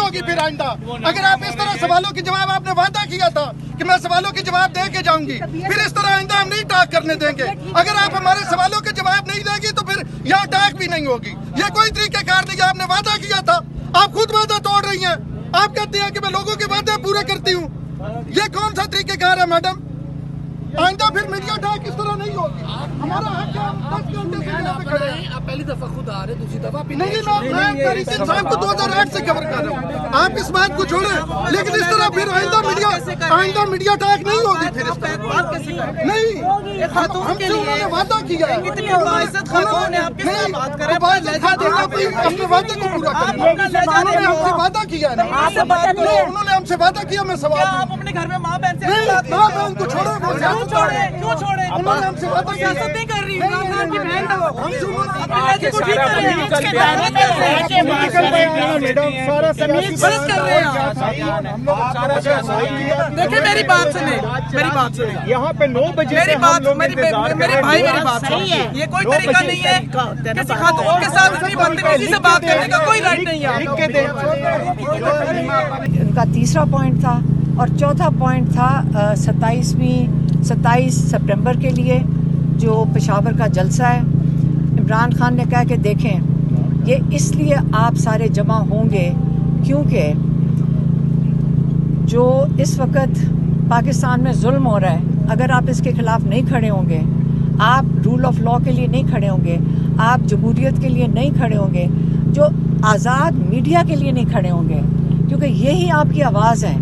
होगी फिर आइंदा। अगर आप इस तरह सवालों के जवाब, आपने वादा किया था कि मैं सवालों के जवाब दे के जाऊंगी, फिर इस तरह आइंदा हम नहीं टाक करने देंगे। अगर आप हमारे सवालों के जवाब नहीं देंगी तो फिर यहाँ टाक भी नहीं होगी। ये कोई तरीक़ेकार नहीं है। आपने वादा किया था, आप खुद वादा तोड़ रही हैं। आप कहते हैं कि मैं लोगों के वादे पूरे करती हूँ। ये कौन सा तरीक़ेकार है मैडम? आइंदा फिर मीडिया टाक इस तरह नहीं होगी। हमारा हक है, 10 घंटे से यहाँ पे खड़े हैं। आप पहली दफा खुद आ रहे, दूसरी दफा नहीं, मैं तहरीक इंसाफ को 2008 से कवर कर रहा हूँ। आप इस बात को छोड़ें, लेकिन इस तरह फिर आइंदा मीडिया टाक नहीं होगी। फिर इस तरह नहीं, हमसे उन्होंने वादा किया है। अपने वादे को पूरा करेंगे। उन्होंने हमसे वादा किया है। उन्होंने हमसे वादा किया। मैं सवाल, आप अपने घर में माँ बहन से माँ बहन को छोड़े, क्यों छोड़े? उन्होंने हमसे वादा किया। सियासत नहीं कर रही, इमरान खान की बहन है वो। हमसे को ठीक कर रहे हैं, गलत कर रहे हैं। देखिए मेरी बात सुने, यहाँ पे 9 बजे मेरी बात, मेरे भाई मेरी बात सुनिए। ये कोई तरीका नहीं है किसी खातून के साथ इतनी बदतमीजी से बात करने का, कोई राइट नहीं है। उनका तीसरा पॉइंट था और चौथा पॉइंट था 27 सितंबर के लिए जो पेशावर का जलसा है। इमरान खान ने कहा कि देखें, ये इसलिए आप सारे जमा होंगे क्योंकि जो इस वक्त पाकिस्तान में जुल्म हो रहा है, अगर आप इसके ख़िलाफ़ नहीं खड़े होंगे, आप रूल ऑफ लॉ के लिए नहीं खड़े होंगे, आप जमहूरियत के लिए नहीं खड़े होंगे, जो आज़ाद मीडिया के लिए नहीं खड़े होंगे, क्योंकि यही आपकी आवाज़ है।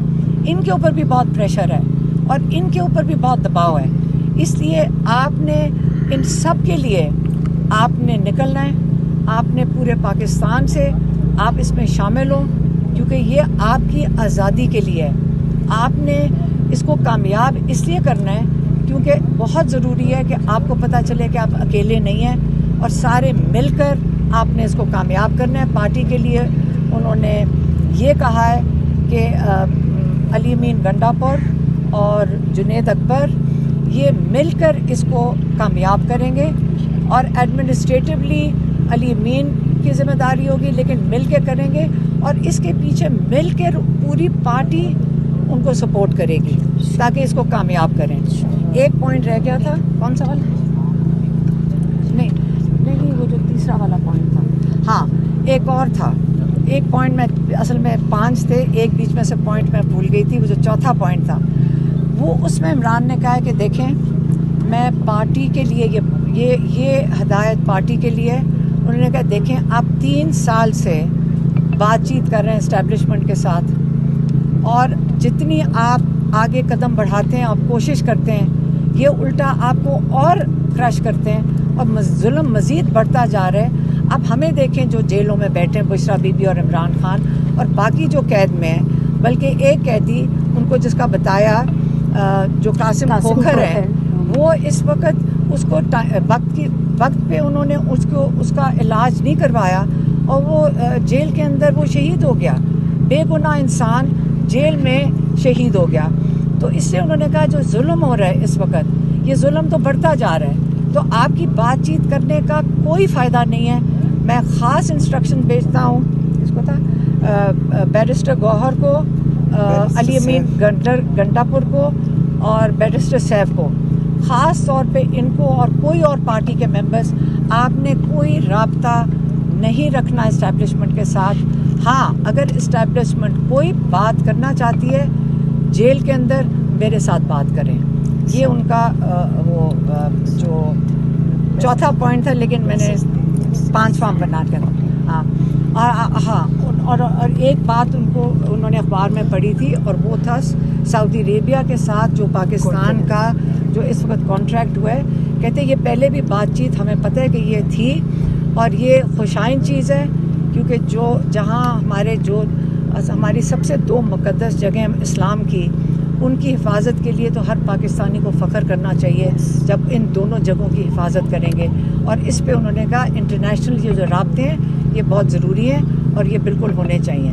इनके ऊपर भी बहुत प्रेशर है और इनके ऊपर भी बहुत दबाव है। इसलिए आपने इन सब के लिए आपने निकलना है। आपने पूरे पाकिस्तान से आप इसमें शामिल हो, क्योंकि ये आपकी आज़ादी के लिए है। आपने इसको कामयाब इसलिए करना है क्योंकि बहुत ज़रूरी है कि आपको पता चले कि आप अकेले नहीं हैं और सारे मिलकर आपने इसको कामयाब करना है। पार्टी के लिए उन्होंने ये कहा है कि अली अमीन गंडापुर और जुनेद अकबर ये मिलकर इसको कामयाब करेंगे और एडमिनिस्ट्रेटिवली अली अमीन की ज़िम्मेदारी होगी, लेकिन मिल के करेंगे और इसके पीछे मिल के पूरी पार्टी उनको सपोर्ट करेगी ताकि इसको कामयाब करें। एक पॉइंट रह गया था, कौन सा वाला? नहीं, वो जो तीसरा वाला पॉइंट था। हाँ, एक और था, एक पॉइंट में असल में 5 थे, एक बीच में से पॉइंट मैं भूल गई थी। वो जो चौथा पॉइंट था वो उसमें इमरान ने कहा है कि देखें, मैं पार्टी के लिए ये हदायत पार्टी के लिए। उन्होंने कहा देखें, आप 3 साल से बातचीत कर रहे हैं इस्टेब्लिशमेंट के साथ और जितनी आप आगे कदम बढ़ाते हैं, आप कोशिश करते हैं, ये उल्टा आपको और क्रश करते हैं और जुल्म मज़ीद बढ़ता जा रहा है। अब हमें देखें जो जेलों में बैठे हैं, बुशरा बीबी और इमरान खान और बाकी जो कैद में हैं, बल्कि एक कैदी उनको जिसका बताया जो कासिम खोखर है, वो इस वक्त उसको वक्त पे उन्होंने उसका इलाज नहीं करवाया और वो जेल के अंदर वो शहीद हो गया। बेगुनाह इंसान जेल में शहीद हो गया। तो इससे उन्होंने कहा जो जुल्म हो रहा है इस वक्त, ये जुल्म तो बढ़ता जा रहा है, तो आपकी बातचीत करने का कोई फ़ायदा नहीं है। मैं ख़ास इंस्ट्रक्शन भेजता हूँ, इसको था बैरिस्टर गौहर को, अली अमीन गंडापुर को और बैरिस्टर सैफ को, ख़ास तौर पे इनको और कोई और पार्टी के मेंबर्स, आपने कोई राब्ता नहीं रखना इस्टेब्लिशमेंट के साथ। हाँ, अगर इस्टेब्लिशमेंट कोई बात करना चाहती है जेल के अंदर, मेरे साथ बात करें। ये उनका वो जो चौथा पॉइंट था, लेकिन मैंने 5 फॉर्म बना कर और एक बात उन्होंने अखबार में पढ़ी थी और वो था सऊदी अरेबिया के साथ जो पाकिस्तान का जो इस वक्त कॉन्ट्रैक्ट हुआ है। कहते ये पहले भी बातचीत हमें पता है कि ये थी और ये खुशाइन चीज़ है, क्योंकि जहाँ हमारी सबसे 2 मुक़द्दस जगह इस्लाम की, उनकी हिफाजत के लिए तो हर पाकिस्तानी को फ़ख्र करना चाहिए जब इन दोनों जगहों की हिफाजत करेंगे। और इस पे उन्होंने कहा इंटरनेशनल ये जो राब्ते हैं ये बहुत ज़रूरी है और ये बिल्कुल होने चाहिए।